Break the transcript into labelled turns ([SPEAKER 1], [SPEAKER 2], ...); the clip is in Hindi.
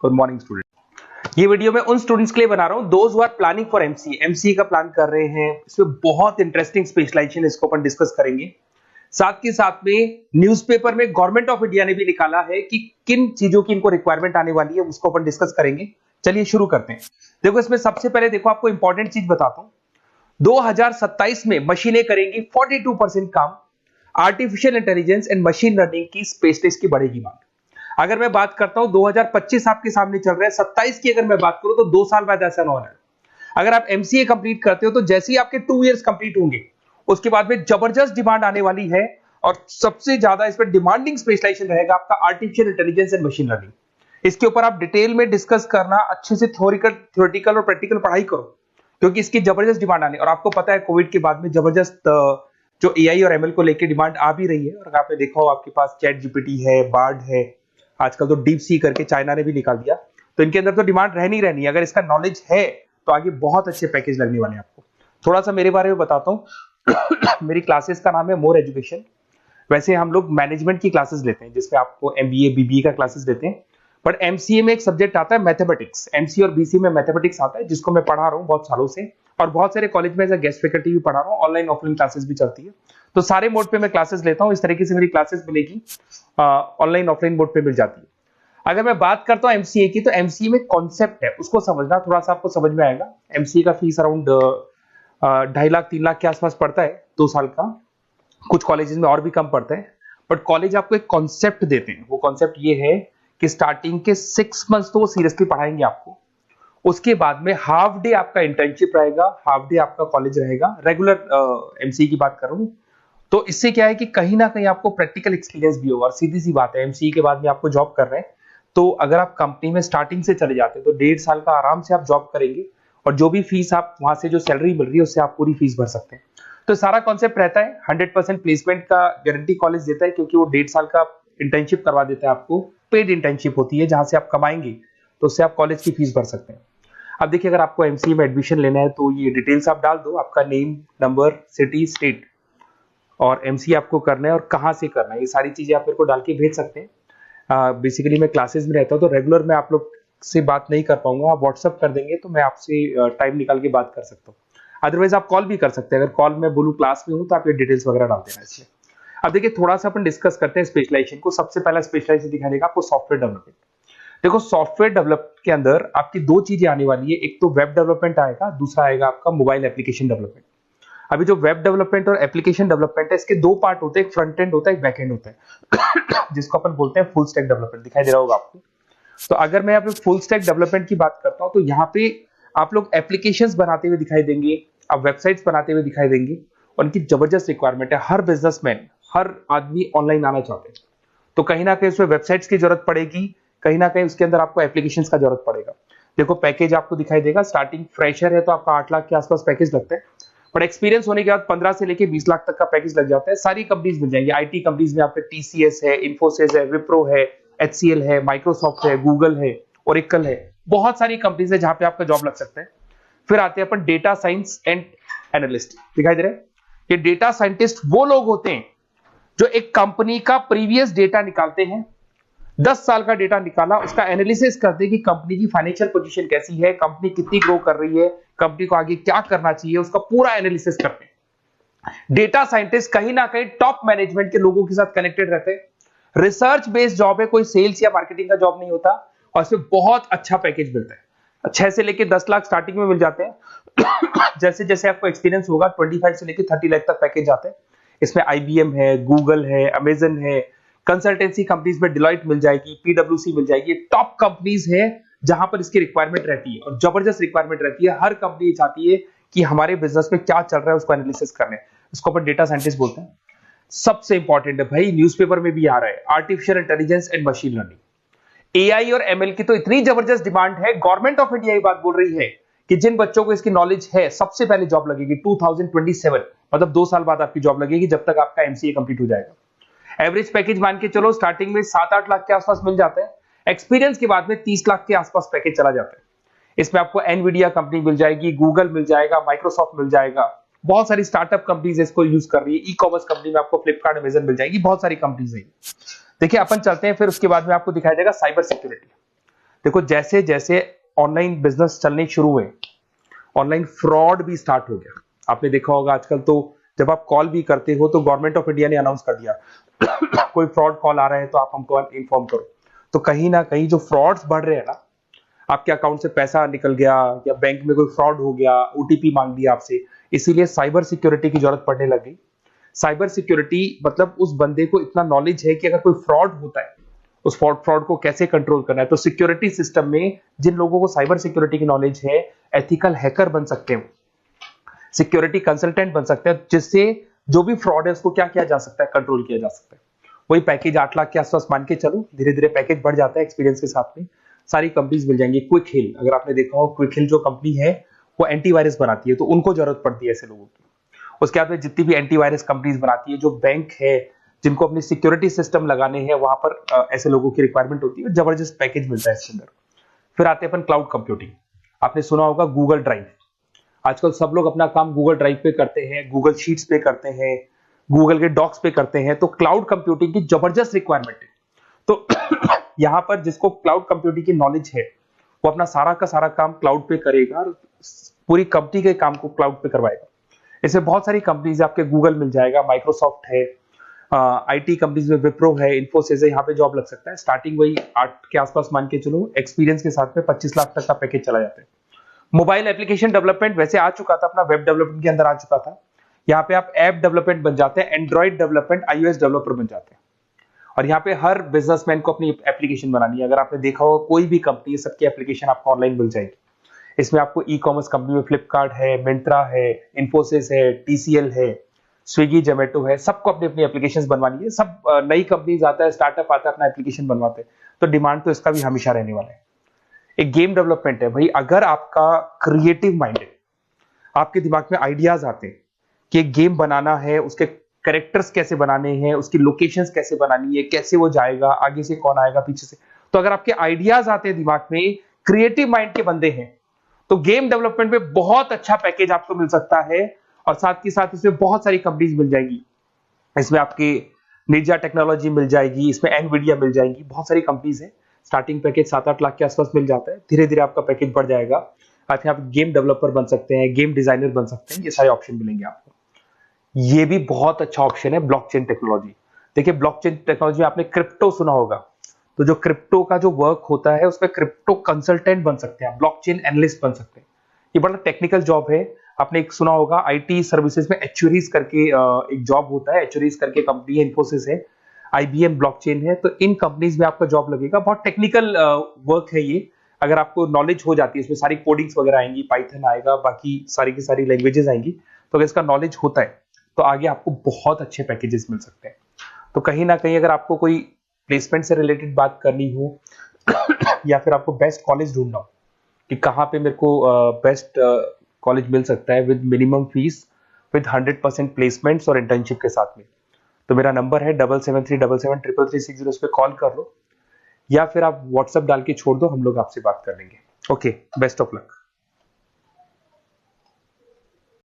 [SPEAKER 1] Good morning student. ये वीडियो मैं उन स्टूडेंट्स के लिए बना रहा हूं those who are planning for MCA, MCA का प्लान कर रहे हैं। इसमें बहुत इंटरेस्टिंग स्पेशलाइजेशन इसको अपन डिस्कस करेंगे। साथ के साथ में न्यूज़पेपर में गवर्नमेंट ऑफ इंडिया ने भी निकाला है कि किन चीजों की इनको रिक्वायरमेंट आने वाली है, उसको अपन डिस्कस करेंगे। चलिए शुरू करते हैं। देखो इसमें सबसे पहले देखो आपको इंपॉर्टेंट चीज बताता हूं। 2027 में मशीनें करेंगी 42% काम। Artificial intelligence and machine learning की स्पेशलिस्ट की बढ़ेगी मांग। अगर मैं बात करता हूं 2025 आपके सामने चल रहा है, 27 की अगर मैं बात करूं तो 2 साल बाद ऐसा ना होना है। अगर आप एमसीए कंप्लीट करते हो तो जैसे ही आपके 2 इयर्स कंप्लीट होंगे उसके बाद में जबरदस्त डिमांड आने वाली है और सबसे ज्यादा इस पर डिमांडिंग स्पेशलाइजेशन रहेगा आपका artificial intelligence and machine learning. इसके ऊपर आप डिटेल में डिस्कस करना, अच्छे से थ्योरेटिकल और प्रैक्टिकल पढ़ाई करो क्योंकि इसकी जबरदस्त डिमांड आने। और आपको पता है कोविड के बाद में जबरदस्त जो एआई और एमएल को लेकर डिमांड आ भी रही है। और आपने देखा हो आपके पास चैट जीपीटी है, बार्ड है, आजकल तो डीप सी करके चाइना ने भी निकाल दिया। तो इनके अंदर तो डिमांड रहनी रहनी है। अगर इसका नॉलेज है तो आगे बहुत अच्छे पैकेज लगने वाले हैं आपको। थोड़ा सा मेरे बारे में बताता हूँ। मेरी क्लासेस का नाम है मोर एजुकेशन। वैसे हम लोग मैनेजमेंट की क्लासेस लेते हैं जिसमें आपको एमबीए बीबीए का क्लासेस देते हैं। बट एमसीए में एक सब्जेक्ट आता है मैथमेटिक्स। एमसीए और बीसीए में मैथमेटिक्स आता है जिसको मैं पढ़ा रहा हूँ बहुत सालों से और बहुत सारे कॉलेज में एज अ गेस्ट फैकल्टी भी पढ़ा रहा हूँ। ऑनलाइन ऑफलाइन क्लासेस भी चलती है। तो सारे मोड पे मैं क्लासेस लेता हूँ। इस तरीके से मेरी क्लासेस मिलेगी, ऑनलाइन ऑफलाइन मोड पे मिल जाती है। अगर मैं बात करता हूँ एमसीए की, तो एमसीए में कॉन्सेप्ट है उसको समझना, थोड़ा सा आपको समझ में आएगा। एमसीए का फीस अराउंड 2.5 लाख 3 लाख के आसपास पड़ता है 2 साल का। कुछ कॉलेजेस में और भी कम पड़ता है। बट कॉलेज आपको एक कॉन्सेप्ट देते हैं। वो कॉन्सेप्ट ये है कि स्टार्टिंग के 6 मंथ्स तो वो सीरियसली पढ़ाएंगे आपको। उसके बाद में हाफ डे आपका इंटर्नशिप रहेगा, हाफ डे आपका कॉलेज रहेगा। रेगुलर एमसीए की बात कर रहा हूँ। तो इससे क्या है कि कहीं ना कहीं आपको प्रैक्टिकल एक्सपीरियंस भी होगा। और सीधी सी बात है, एमसीए के बाद में आपको जॉब कर रहे हैं तो अगर आप कंपनी में स्टार्टिंग से चले जाते हैं तो 1.5 साल का आराम से आप जॉब करेंगे और जो भी फीस आप वहां से जो सैलरी मिल रही है उससे आप पूरी फीस भर सकते हैं। तो सारा कॉन्सेप्ट रहता है। 100% प्लेसमेंट का गारंटी कॉलेज देता है क्योंकि वो 1.5 साल का इंटर्नशिप करवा देता है आपको। पेड इंटर्नशिप होती है जहां से आप कमाएंगे तो उससे आप कॉलेज की फीस भर सकते हैं। अब देखिए अगर आपको एमसीए में एडमिशन लेना है तो ये डिटेल्स आप डाल दो, आपका नेम, नंबर, सिटी, स्टेट और एमसीए आपको करना है और कहाँ से करना है। ये सारी चीजें आप मेरे को डाल के भेज सकते हैं। बेसिकली मैं क्लासेस में रहता हूँ तो रेगुलर मैं आप लोग से बात नहीं कर पाऊंगा। आप व्हाट्सअप कर देंगे तो मैं आपसे टाइम निकाल के बात कर सकता हूँ। अदरवाइज आप कॉल भी कर सकते हैं। अगर कॉल में बोलूँ क्लास में हूँ तो आप ये डिटेल्स वगैरह डाल देना इसमें। अब देखिए थोड़ा सा अपन डिस्कस करते हैं स्पेशलाइजेशन को। सबसे पहला स्पेशलाइजेशन दिखाई देगा आपको सॉफ्टवेयर डेवलपमेंट। देखो सॉफ्टवेयर डेवलप के अंदर आपकी 2 चीजें आने वाली है। एक तो वेब डेवलपमेंट आएगा, दूसरा आएगा आपका मोबाइल एप्लीकेशन डेवलपमेंट। अभी जो वेब डेवलपमेंट और एप्लीकेशन डेवलपमेंट है इसके 2 पार्ट होते हैं, एक फ्रंट एंड होता है, एक बैक एंड होता है जिसको अपन बोलते हैं फुल स्टैक डेवलपमेंट। दिखाई दे रहा होगा आपको। तो अगर मैं यहाँ पे फुल स्टैक डेवलपमेंट की बात करता हूँ तो यहाँ पे आप लोग एप्लीकेशंस बनाते हुए दिखाई देंगे, आप वेबसाइट्स बनाते हुए दिखाई देंगे। और उनकी जबरदस्त रिक्वायरमेंट है। हर बिजनेसमैन, हर आदमी ऑनलाइन आना चाहते हैं तो कहीं ना कहीं उसमें वेबसाइट्स की जरूरत पड़ेगी, कहीं ना कहीं उसके अंदर आपको एप्लीकेशंस का जरूरत पड़ेगा। देखो पैकेज आपको दिखाई देगा। स्टार्टिंग फ्रेशर है तो आपका 8 लाख के आसपास पैकेज लगता है। बट एक्सपीरियंस होने के बाद 15 से लेके 20 लाख तक का पैकेज लग जाता है। सारी कंपनीज मिल जाएंगी। आईटी कंपनीज में आपके टीसीएस है, इन्फोसिस है, विप्रो है, एचसीएल है, माइक्रोसॉफ्ट है, गूगल है, ओरेकल है। बहुत सारी कंपनीज है जहां पे आपका जॉब लग सकता है। फिर आते हैं अपन डेटा साइंस एंड एनालिस्ट। दिखाई दे रहे हैं? ये डेटा साइंटिस्ट वो लोग होते हैं जो एक कंपनी का प्रीवियस डेटा निकालते हैं। 10 साल का डेटा निकाला, उसका एनालिसिस करते हैं कि कंपनी की फाइनेंशियल पोजीशन कैसी है, कंपनी कितनी ग्रो कर रही है, कंपनी को आगे क्या करना चाहिए, उसका पूरा एनालिसिस करते हैं। डेटा साइंटिस्ट कहीं ना कहीं टॉप मैनेजमेंट के लोगों के साथ कनेक्टेड रहते हैं। रिसर्च बेस्ड जॉब है, कोई सेल्स या मार्केटिंग का जॉब नहीं होता और इसमें बहुत अच्छा पैकेज मिलता है। 6 से लेके 10 लाख स्टार्टिंग में मिल जाते हैं। जैसे जैसे आपको एक्सपीरियंस होगा 25 से लेके 30 लाख तक पैकेज आते हैं। इसमें आईबीएम है, गूगल है, अमेजन है, कंसल्टेंसी कंपनीज में डिलॉयट मिल जाएगी, पीडब्ल्यूसी मिल जाएगी। टॉप कंपनीज है जहां पर इसकी रिक्वायरमेंट रहती है और जबरदस्त रिक्वायरमेंट रहती है। हर कंपनी चाहती है कि हमारे बिजनेस में क्या चल रहा है उसको एनालिसिस करने। इसको अपन डेटा साइंटिस्ट बोलते हैं। सबसे इंपॉर्टेंट है भाई, न्यूज़पेपर में भी आ रहा है, artificial intelligence and machine learning. AI और एमएल की तो इतनी जबरदस्त डिमांड है। गवर्नमेंट ऑफ इंडिया ये बात बोल रही है कि जिन बच्चों को इसकी नॉलेज है सबसे पहले जॉब लगेगी 2027, मतलब 2 साल बाद आपकी जॉब लगेगी जब तक आपका एमसीए कंप्लीट हो जाएगा। एवरेज पैकेज मान के चलो स्टार्टिंग में 7-8 लाख के आसपास मिल जाते हैं। एक्सपीरियंस के बाद में 30 लाख के आसपास पैकेज चला जाता है। इसमें आपको एनवीडिया कंपनी मिल जाएगी, गूगल मिल जाएगा, माइक्रोसॉफ्ट मिल जाएगा। बहुत सारी स्टार्टअप कंपनीज इसको यूज कर रही है। ई कॉमर्स कंपनी में आपको फ्लिपकार्ट, अमेजन मिल जाएगी। बहुत सारी कंपनीज है। देखिए अपन चलते हैं फिर उसके बाद में आपको दिखाई देगा साइबर सिक्योरिटी। देखो जैसे जैसे ऑनलाइन बिजनेस चलने शुरू हुए, ऑनलाइन फ्रॉड भी स्टार्ट हो गया। आपने देखा होगा आजकल तो जब आप कॉल भी करते हो तो गवर्नमेंट ऑफ इंडिया ने अनाउंस कर दिया कोई फ्रॉड कॉल आ रहा है तो आप हमको इन्फॉर्म करो। तो कहीं ना कहीं जो फ्रॉड्स बढ़ रहे हैं ना, आपके अकाउंट से पैसा निकल गया या बैंक में कोई फ्रॉड हो गया, ओटीपी मांग लिया आपसे, इसीलिए साइबर सिक्योरिटी की जरूरत पड़ने लगी। साइबर सिक्योरिटी मतलब उस बंदे को इतना नॉलेज है कि अगर कोई फ्रॉड होता है उस फ्रॉड को कैसे कंट्रोल करना है। तो सिक्योरिटी सिस्टम में जिन लोगों को साइबर सिक्योरिटी की नॉलेज है, एथिकल हैकर बन सकते हैं, सिक्योरिटी कंसल्टेंट बन सकते हैं, जिससे जो भी फ्रॉड है उसको क्या किया जा सकता है, कंट्रोल किया जा सकता है। वही पैकेज 8 लाख के आसपास मान के चलो, धीरे धीरे पैकेज बढ़ जाता है एक्सपीरियंस के साथ में। सारी कंपनीज मिल जाएंगी। क्विक हिल, अगर आपने देखा हो, क्विक हिल जो कंपनी है वो एंटीवायरस बनाती है, तो उनको जरूरत पड़ती है ऐसे लोगों की। उसके बाद में जितनी भी एंटीवायरस कंपनीज बनाती है, जो बैंक है जिनको अपनी सिक्योरिटी सिस्टम लगाने हैं, वहां पर ऐसे लोगों की रिक्वायरमेंट होती है। जबरदस्त पैकेज मिलता है इसके अंदर। फिर आते हैं अपन क्लाउड कंप्यूटिंग। आपने सुना होगा गूगल ड्राइव। आजकल सब लोग अपना काम गूगल ड्राइव पे करते हैं, गूगल शीट्स पे करते हैं, गूगल के डॉक्स पे करते हैं। तो क्लाउड कंप्यूटिंग की जबरदस्त रिक्वायरमेंट है। तो यहाँ पर जिसको क्लाउड कंप्यूटिंग की नॉलेज है वो अपना सारा का सारा काम क्लाउड पे करेगा, पूरी कंपनी के काम को क्लाउड पे करवाएगा। इसमें बहुत सारी कंपनीज है, आपके गूगल मिल जाएगा, माइक्रोसॉफ्ट है, आईटी कंपनीज में विप्रो है, इन्फोसिस है, यहाँ पे जॉब लग सकता है। स्टार्टिंग वही 8 के आसपास मान के चलो, एक्सपीरियंस के साथ में 25 लाख तक का पैकेज चला जाता है। मोबाइल एप्लीकेशन डेवलपमेंट वैसे आ चुका था, अपना वेब डेवलपमेंट के अंदर आ चुका था। यहाँ पे आप ऐप डेवलपमेंट बन जाते हैं, एंड्रॉइड डेवलपमेंट, आईओएस डेवलपर बन जाते हैं। और यहाँ पे हर बिजनेसमैन को अपनी एप्लीकेशन बनानी है। अगर आपने देखा हो कोई भी कंपनी, सबकी एप्लीकेशन आपको ऑनलाइन मिल जाएगी। इसमें आपको ई कॉमर्स कंपनी में फ्लिपकार्ट है, मिंत्रा है, इन्फोसिस है, टीसीएल है, स्विगी, जोमेटो है, सबको अपनी अपनी एप्लीकेशन बनवानी है। सब नई कंपनीज आता है, स्टार्टअप आता है, अपना एप्लीकेशन बनवाते हैं। तो डिमांड तो इसका भी हमेशा रहने वाला है। एक गेम डेवलपमेंट है भाई। अगर आपका क्रिएटिव माइंड है, आपके दिमाग में आइडियाज आते हैं कि एक गेम बनाना है, उसके कैरेक्टर्स कैसे बनाने हैं, उसकी लोकेशंस कैसे बनानी है, कैसे वो जाएगा, आगे से कौन आएगा, पीछे से, तो अगर आपके आइडियाज आते हैं दिमाग में, क्रिएटिव माइंड के बंदे हैं, तो गेम डेवलपमेंट में बहुत अच्छा पैकेज आपको मिल सकता है। और साथ ही साथ इसमें बहुत सारी कंपनीज मिल जाएगी। इसमें आपकी निंजा टेक्नोलॉजी मिल जाएगी, इसमें एनवीडिया मिल जाएगी, बहुत सारी कंपनीज है। स्टार्टिंग पैकेज 7-8 लाख के आसपास मिल जाता है। धीरे धीरे आपका पैकेज बढ़ जाएगा। आप गेम डेवलपर बन सकते हैं, गेम डिजाइनर बन सकते हैं, ये सारे ऑप्शन मिलेंगे आपको। ये भी बहुत अच्छा ऑप्शन है ब्लॉकचेन टेक्नोलॉजी। देखिए ब्लॉकचेन टेक्नोलॉजी में आपने क्रिप्टो सुना होगा, तो जो क्रिप्टो का जो वर्क होता है उसमें क्रिप्टो कंसल्टेंट बन सकते हैं, ब्लॉकचेन एनालिस्ट बन सकते हैं। ये बड़ा टेक्निकल जॉब है। आपने एक सुना होगा आईटी सर्विसेज में एचुरीज करके एक जॉब होता है, एचुरीज करके कंपनी है, इन्फोसिस है, आईबीएम ब्लॉकचेन है। तो इन कंपनीज में आपका जॉब लगेगा। बहुत टेक्निकल वर्क है ये। अगर आपको नॉलेज हो जाती है, इसमें सारी कोडिंग्स वगैरह आएंगी, पाइथन आएगा, बाकी सारी की सारी लैंग्वेजेस आएंगी। तो अगर इसका नॉलेज होता है तो आगे आपको बहुत अच्छे पैकेजेस मिल सकते हैं। तो कहीं ना कहीं अगर आपको कोई प्लेसमेंट से रिलेटेड बात करनी हो या फिर आपको बेस्ट कॉलेज ढूंढना हो कि कहाँ पे मेरे को बेस्ट कॉलेज मिल सकता है with minimum fees, with 100% placements और इंटर्नशिप के साथ में, तो मेरा नंबर है 7737733360। उस पर कॉल कर लो या फिर आप व्हाट्सएप डाल के छोड़ दो, हम लोग आपसे बात कर लेंगे। Okay, best of luck.